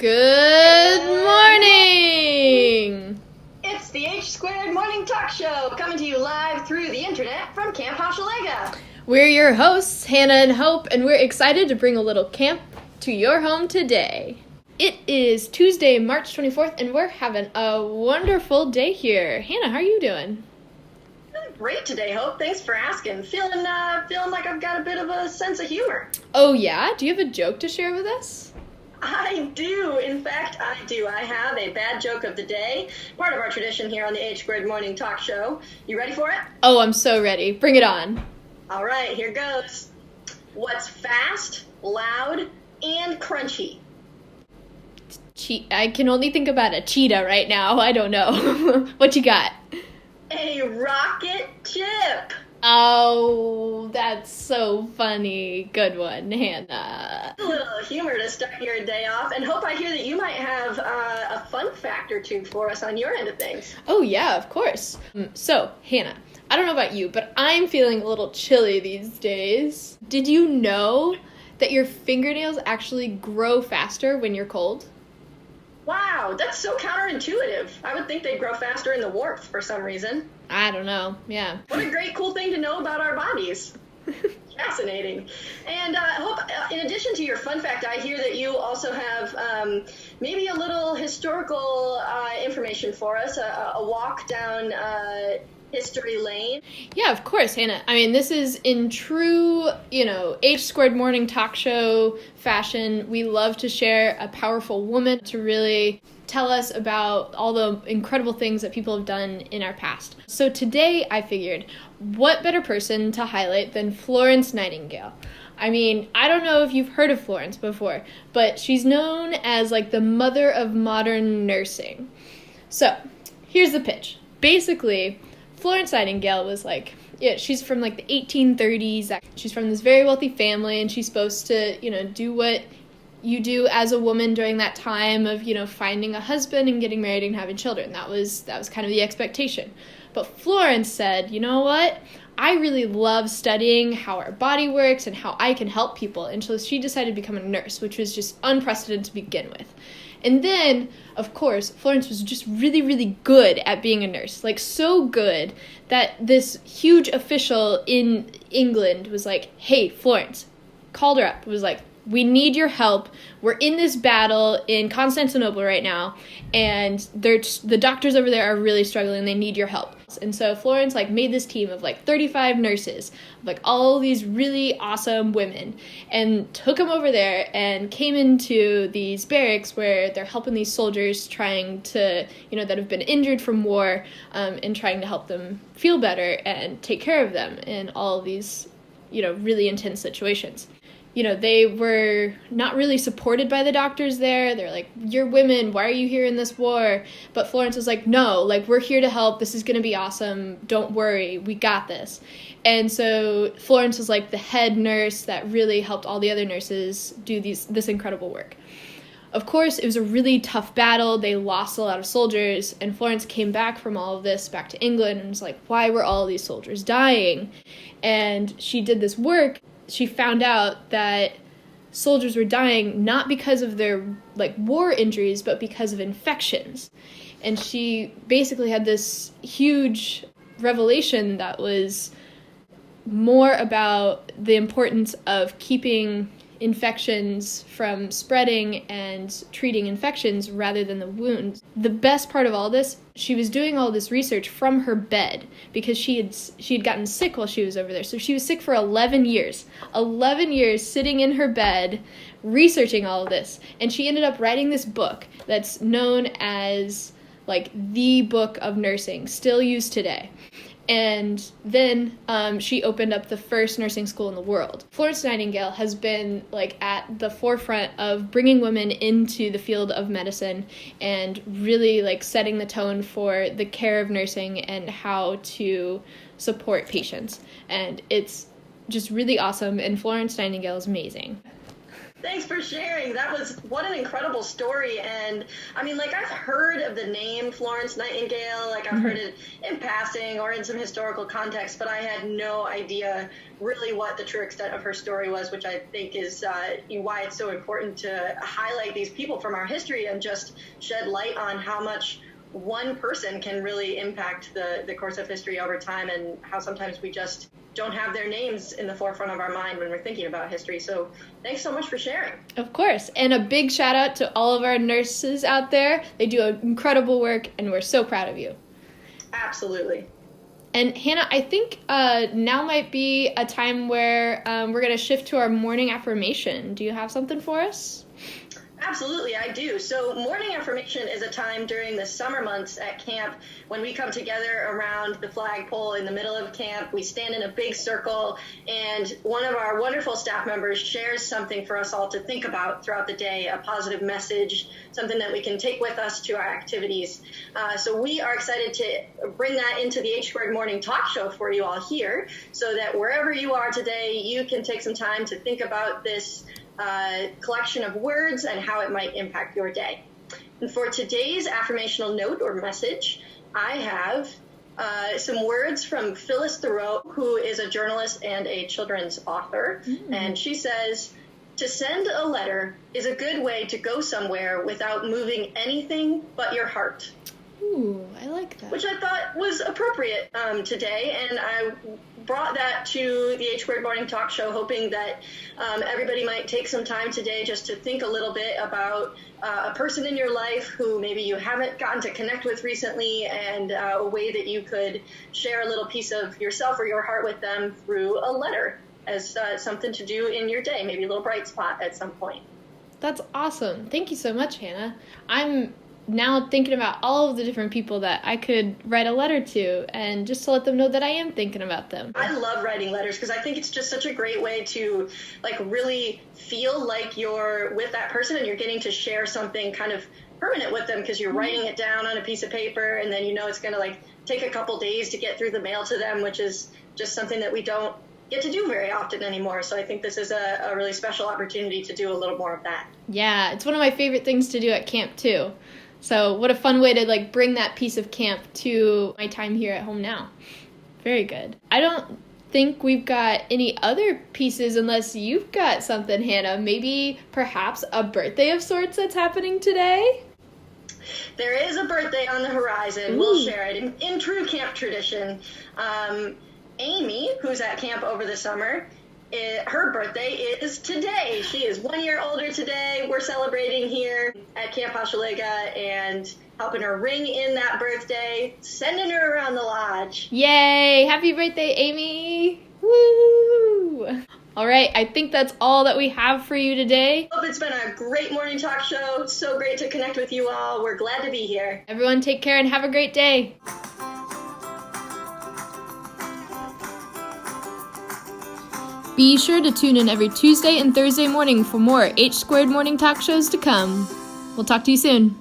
Good morning! It's the H Squared Morning Talk Show, coming to you live through the internet from Camp Hochelaga. We're your hosts, Hannah and Hope, and we're excited to bring a little camp to your home today. It is Tuesday, March 24th, and we're having a wonderful day here. Hannah, how are you doing? Great today, Hope. Thanks for asking. Feeling like I've got a bit of a sense of humor. Oh yeah? Do you have a joke to share with us? I do. In fact, I do. I have a bad joke of the day, part of our tradition here on the H Squared Morning Talk Show. You ready for it? Oh, I'm so ready. Bring it on. All right, here goes. What's fast, loud, and crunchy? I can only think about a cheetah right now. I don't know. What you got? A rocket ship. Oh, that's so funny. Good one, Hannah. A little humor to start your day off, and Hope, I hear that you might have a fun fact or two for us on your end of things. Oh, yeah, of course. So, Hannah, I don't know about you, but I'm feeling a little chilly these days. Did you know that your fingernails actually grow faster when you're cold? Wow, that's so counterintuitive. I would think they'd grow faster in the warmth for some reason. I don't know, yeah. What a great, cool thing to know about our bodies. Fascinating. And Hope, in addition to your fun fact, I hear that you also have maybe a little historical information for us, a walk down history lane. Yeah, of course, Hannah. I mean, this is in true, H Squared Morning Talk Show fashion. We love to share a powerful woman to really tell us about all the incredible things that people have done in our past. So today I figured, what better person to highlight than Florence Nightingale? I mean, I don't know if you've heard of Florence before, but she's known as like the mother of modern nursing. So here's the pitch. Basically, Florence Nightingale was she's from the 1830s. She's from this very wealthy family, and she's supposed to, do what you do as a woman during that time of, finding a husband and getting married and having children. That was kind of the expectation. But Florence said, you know what? I really love studying how our body works and how I can help people. And so she decided to become a nurse, which was just unprecedented to begin with. And then, of course, Florence was just really, really good at being a nurse. So good that this huge official in England was like, hey, Florence, called her up, was like, we need your help. We're in this battle in Constantinople right now, and the doctors over there are really struggling. They need your help. And so Florence made this team of 35 nurses, all these really awesome women, and took them over there and came into these barracks where they're helping these soldiers trying to, that have been injured from war, and trying to help them feel better and take care of them in all of these, really intense situations. They were not really supported by the doctors there. They're like, you're women, why are you here in this war? But Florence was like, no, we're here to help. This is going to be awesome. Don't worry. We got this. And so Florence was the head nurse that really helped all the other nurses do this incredible work. Of course, it was a really tough battle. They lost a lot of soldiers, and Florence came back from all of this back to England and was like, why were all these soldiers dying? And she did this work. She found out that soldiers were dying not because of their war injuries, but because of infections. And she basically had this huge revelation that was more about the importance of keeping infections from spreading and treating infections rather than the wounds. The best part of all this, she was doing all this research from her bed because she had gotten sick while she was over there. So she was sick for 11 years. 11 years sitting in her bed researching all of this. And she ended up writing this book that's known as the book of nursing, still used today. And then she opened up the first nursing school in the world. Florence Nightingale has been at the forefront of bringing women into the field of medicine and really setting the tone for the care of nursing and how to support patients. And it's just really awesome, and Florence Nightingale is amazing. Thanks for sharing. What an incredible story. And I mean, like, I've heard of the name Florence Nightingale, like I've heard it in passing or in some historical context, but I had no idea really what the true extent of her story was, which I think is why it's so important to highlight these people from our history and just shed light on how much one person can really impact the course of history over time, and how sometimes we just don't have their names in the forefront of our mind when we're thinking about history. So thanks so much for sharing. Of course. And a big shout out to all of our nurses out there. They do incredible work, and we're so proud of you. Absolutely. And Hannah, I think now might be a time where we're going to shift to our morning affirmation. Do you have something for us? Absolutely, I do. So morning affirmation is a time during the summer months at camp when we come together around the flagpole in the middle of camp. We stand in a big circle, and one of our wonderful staff members shares something for us all to think about throughout the day, a positive message, something that we can take with us to our activities. So we are excited to bring that into the H Squared Morning Talk Show for you all here, so that wherever you are today, you can take some time to think about this collection of words and how it might impact your day. And for today's affirmational note or message, I have some words from Phyllis Thoreau, who is a journalist and a children's author. And she says, "To send a letter is a good way to go somewhere without moving anything but your heart." Ooh, I like that. Which I thought was appropriate today, and I brought that to the H Squared Morning Talk Show, hoping that everybody might take some time today just to think a little bit about a person in your life who maybe you haven't gotten to connect with recently, and a way that you could share a little piece of yourself or your heart with them through a letter as something to do in your day, maybe a little bright spot at some point. That's awesome. Thank you so much, Hannah. I'm now thinking about all of the different people that I could write a letter to, and just to let them know that I am thinking about them. I love writing letters because I think it's just such a great way to like really feel like you're with that person and you're getting to share something kind of permanent with them, because you're writing it down on a piece of paper, and then you know it's going to like take a couple days to get through the mail to them, which is just something that we don't get to do very often anymore. So I think this is a really special opportunity to do a little more of that. Yeah, it's one of my favorite things to do at camp too. So what a fun way to like bring that piece of camp to my time here at home now. Very good. I don't think we've got any other pieces unless you've got something, Hannah. Maybe perhaps a birthday of sorts that's happening today? There is a birthday on the horizon. Ooh. We'll share it in true camp tradition. Amy, who's at camp over the summer, her birthday is today. She is 1 year older today. We're celebrating here at Camp Hochelaga and helping her ring in that birthday, sending her around the lodge. Yay! Happy birthday, Amy! Woo! All right, I think that's all that we have for you today. Hope it's been a great morning talk show. So great to connect with you all. We're glad to be here. Everyone take care and have a great day. Be sure to tune in every Tuesday and Thursday morning for more H Squared Morning Talk shows to come. We'll talk to you soon.